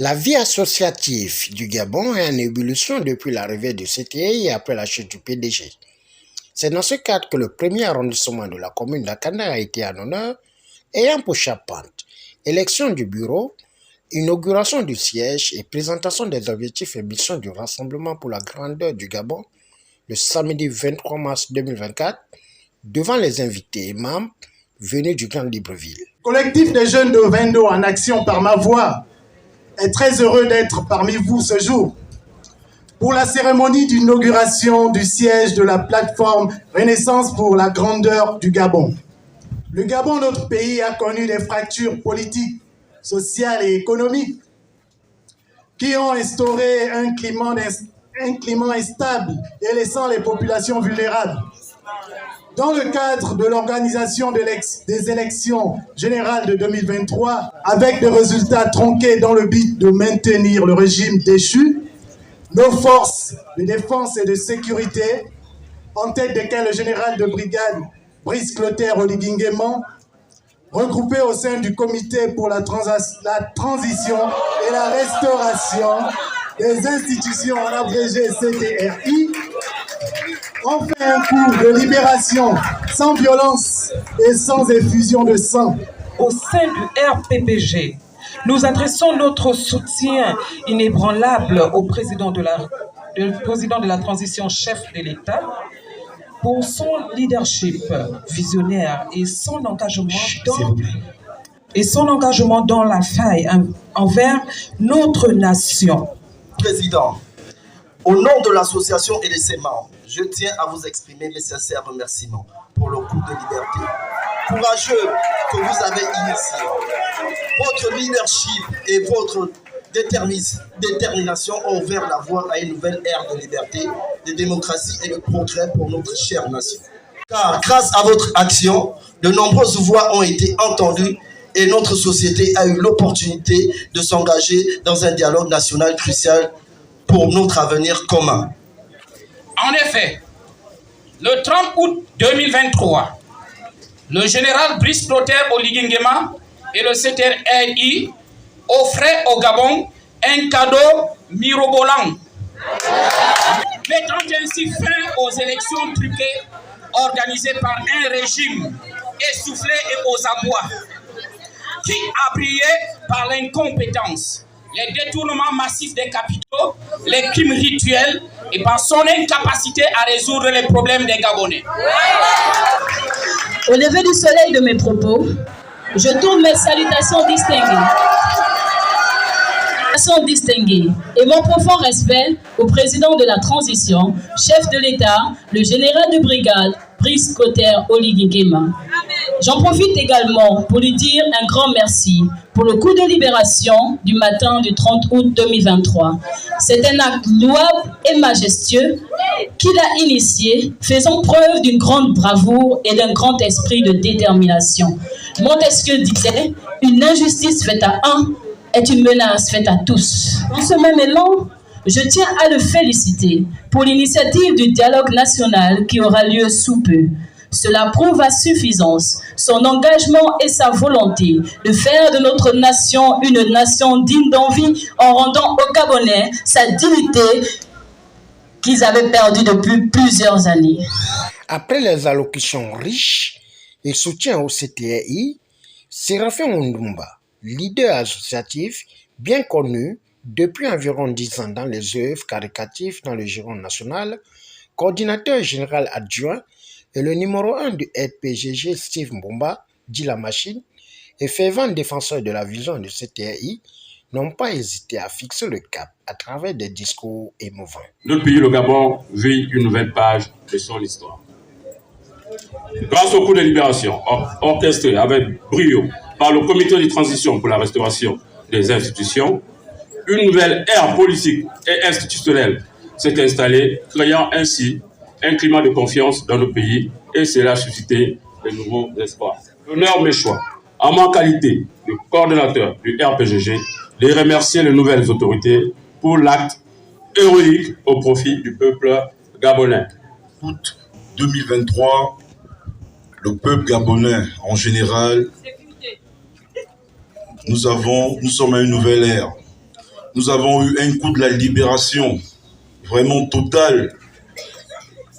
La vie associative du Gabon est en ébullition depuis l'arrivée du CTI et après la chute du PDG. C'est dans ce cadre que le premier arrondissement de la commune d'Akanda a été en honneur, ayant pour charpente élection du bureau, inauguration du siège et présentation des objectifs et missions du Rassemblement pour la grandeur du Gabon le samedi 23 mars 2024 devant les invités et membres venus du Grand Libreville. Collectif des jeunes de Vendo en action par ma voix est très heureux d'être parmi vous ce jour pour la cérémonie d'inauguration du siège de la plateforme Renaissance pour la grandeur du Gabon. Le Gabon, notre pays, a connu des fractures politiques, sociales et économiques qui ont instauré un climat instable et laissant les populations vulnérables. Dans le cadre de l'organisation des élections générales de 2023, avec des résultats tronqués dans le but de maintenir le régime déchu, nos forces de défense et de sécurité, en tête desquelles le général de brigade Brice Clotaire Oligui-Nguema, regroupés au sein du comité pour la transition et la restauration des institutions en abrégé CTRI, ont fait un coup de libération sans violence et sans effusion de sang. Au sein du RPPG, nous adressons notre soutien inébranlable au président de la transition, chef de l'État, pour son leadership visionnaire et son engagement dans la faille envers notre nation. Président, au nom de l'association et de ses membres, je tiens à vous exprimer mes sincères remerciements pour le coup de liberté courageux que vous avez initié. Votre leadership et votre détermination ont ouvert la voie à une nouvelle ère de liberté, de démocratie et de progrès pour notre chère nation. Car grâce à votre action, de nombreuses voix ont été entendues et notre société a eu l'opportunité de s'engager dans un dialogue national crucial pour notre avenir commun. En effet, le 30 août 2023, le général Brice Clotaire Oligui-Nguema et le CTRI offraient au Gabon un cadeau mirobolant, mettant ainsi fin aux élections truquées organisées par un régime essoufflé et aux abois, qui a brillé par l'incompétence, les détournements massifs des capitaux, les crimes rituels et par son incapacité à résoudre les problèmes des Gabonais. Au lever du soleil de mes propos, je tourne mes salutations distinguées et mon profond respect au président de la transition, chef de l'État, le général de brigade, Brice Clotaire Oligui-Nguema. J'en profite également pour lui dire un grand merci pour le coup de libération du matin du 30 août 2023. C'est un acte louable et majestueux qu'il a initié, faisant preuve d'une grande bravoure et d'un grand esprit de détermination. Montesquieu disait « Une injustice faite à un est une menace faite à tous ». Dans ce même élan, je tiens à le féliciter pour l'initiative du dialogue national qui aura lieu sous peu. Cela prouve à suffisance son engagement et sa volonté de faire de notre nation une nation digne d'envie en rendant aux Gabonais sa dignité qu'ils avaient perdue depuis plusieurs années. Après les allocutions riches et soutien au CTI, Séraphin Ondumba, leader associatif bien connu depuis environ 10 ans dans les œuvres caricatives dans le giron national, coordinateur général adjoint et le numéro 1 du RPGG Steve Mbumba, dit la machine, et fervent défenseur de la vision du CTI, n'ont pas hésité à fixer le cap à travers des discours émouvants. Notre pays, le Gabon, vit une nouvelle page de son histoire. Grâce au coup de libération orchestré avec brio par le comité de transition pour la restauration des institutions, une nouvelle ère politique et institutionnelle s'est installée, créant ainsi un climat de confiance dans nos pays et cela a suscité de nouveaux espoirs. L'honneur m'est choix, en ma qualité de coordonnateur du RPGG, de remercier les nouvelles autorités pour l'acte héroïque au profit du peuple gabonais. Août 2023, le peuple gabonais en général, nous sommes à une nouvelle ère. nous avons eu un coup de la libération vraiment total.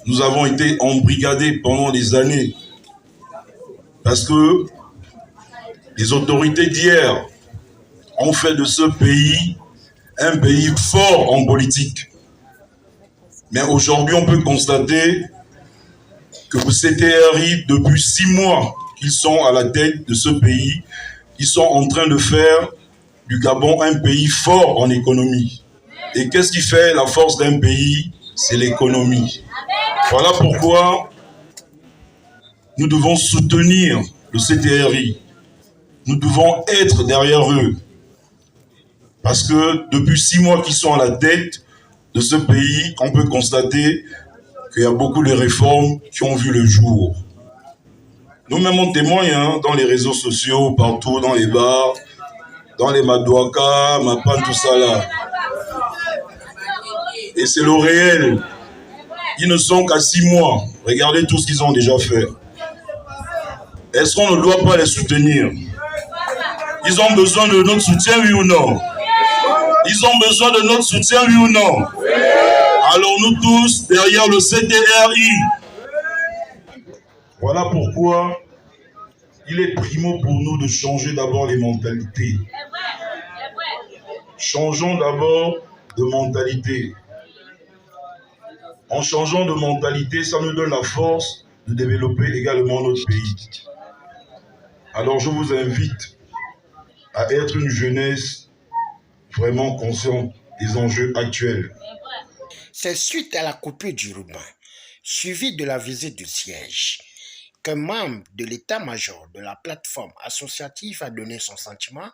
Nous avons été embrigadés pendant des années parce que les autorités d'hier ont fait de ce pays un pays fort en politique. Mais aujourd'hui, on peut constater que le CTRI, depuis 6 mois qu'ils sont à la tête de ce pays, ils sont en train de faire du Gabon un pays fort en économie. Et qu'est-ce qui fait la force d'un pays? C'est l'économie. Voilà pourquoi nous devons soutenir le CTRI. Nous devons être derrière eux. Parce que depuis 6 mois qu'ils sont à la tête de ce pays, on peut constater qu'il y a beaucoup de réformes qui ont vu le jour. Nous-mêmes, on témoigne dans les réseaux sociaux, partout, dans les bars, dans les Madouaka, Mapan, tout ça là. Et c'est le réel. Ils ne sont qu'à 6 mois. Regardez tout ce qu'ils ont déjà fait. Est-ce qu'on ne doit pas les soutenir? Ils ont besoin de notre soutien, oui ou non? Ils ont besoin de notre soutien, oui ou non? Alors nous tous, derrière le CTRI. Voilà pourquoi il est primo pour nous de changer d'abord les mentalités. Changeons d'abord de mentalité. En changeant de mentalité, ça nous donne la force de développer également notre pays. Alors je vous invite à être une jeunesse vraiment consciente des enjeux actuels. C'est suite à la coupure du ruban, suivie de la visite du siège, qu'un membre de l'état-major de la plateforme associative a donné son sentiment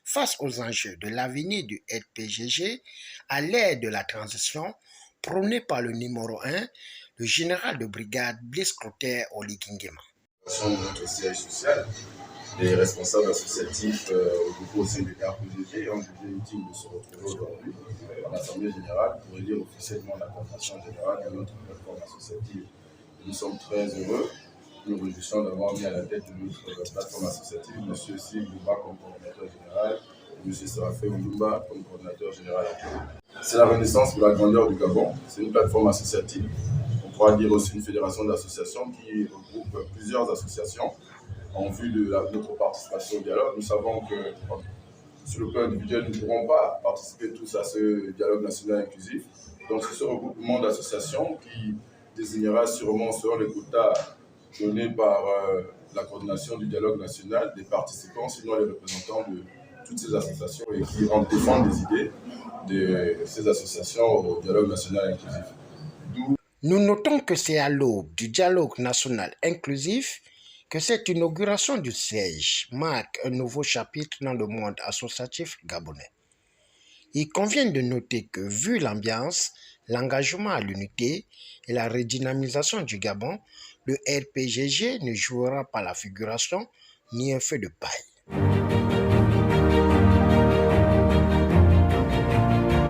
face aux enjeux de l'avenir du RPGG à l'ère de la transition prônée par le numéro 1, le général de brigade Blaise Clotaire Oligingema. De notre siège social, les responsables associatifs au sein du RPGG ont jugé utile de se retrouver aujourd'hui à l'Assemblée générale pour élire officiellement la coordination générale de notre plateforme associative. Nous sommes très heureux, nous nous réjouissons d'avoir mis à la tête de notre plateforme associative M. Sim Lumba comme coordinateur général et M. Séraphin Lumba comme coordinateur général. C'est la renaissance de la grandeur du Gabon, c'est une plateforme associative. On pourra dire aussi une fédération d'associations qui regroupe plusieurs associations en vue de notre participation au dialogue. Nous savons que sur le plan individuel, nous ne pourrons pas participer tous à ce dialogue national inclusif. Donc c'est ce regroupement d'associations qui désignera sûrement selon les quotas donnés par la coordination du dialogue national des participants, sinon les représentants de toutes ces associations et qui vont défendre les idées de ces associations au dialogue national inclusif. Nous notons que c'est à l'aube du dialogue national inclusif que cette inauguration du siège marque un nouveau chapitre dans le monde associatif gabonais. Il convient de noter que, vu l'ambiance, l'engagement à l'unité et la redynamisation du Gabon, le RPGG ne jouera pas la figuration ni un feu de paille.